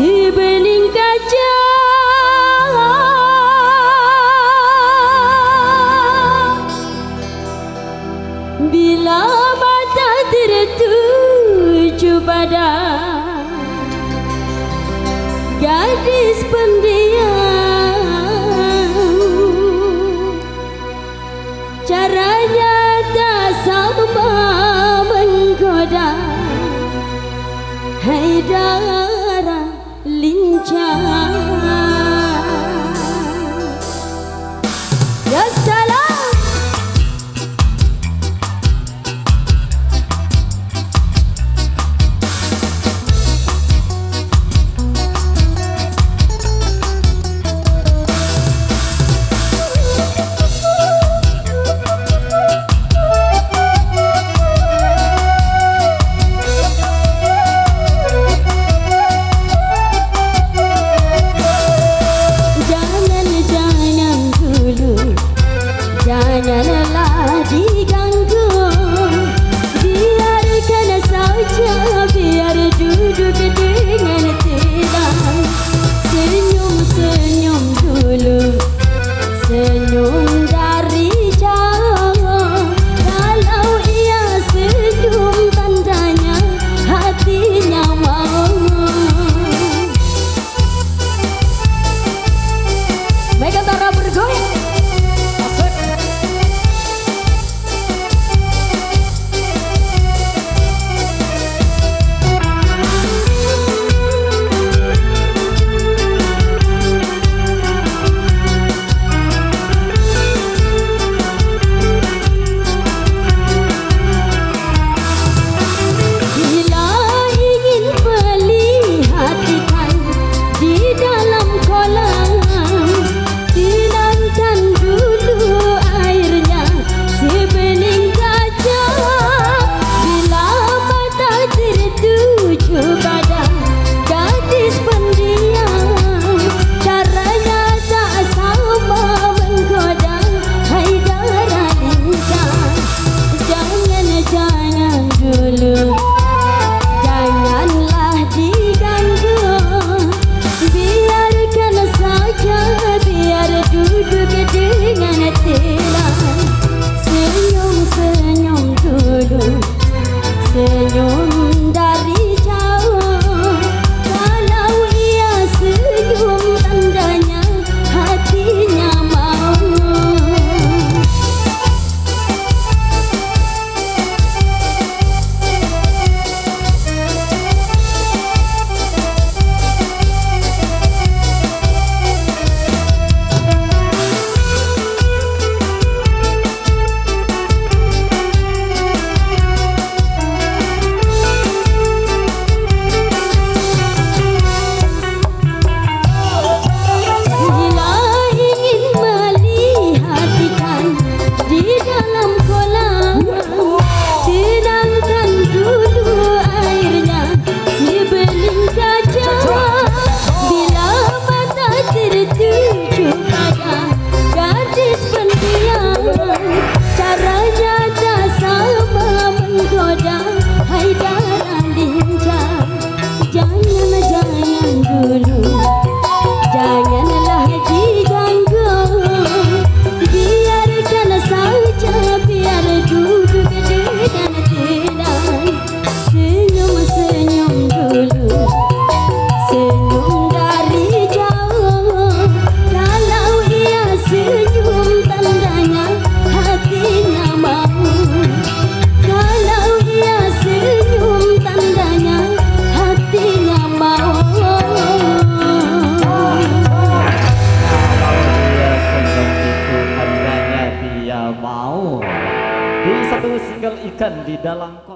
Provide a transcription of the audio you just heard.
si bening kaca bila mata tertuju pada gadis pendiam, caranya tak sama menggoda, Haidara lincah. Ya salam. Janganlah diganggu, biarkan saja, biar duduk dengan tenang. Senyum-senyum dulu, senyum dari jauh. Kalau ia senyum tandanya hatinya mau. Baik antara bergoyang. Senyum dari jauh, kalau ia senyum tandanya hatinya mau. Mau di satu single ikan di dalam kolam.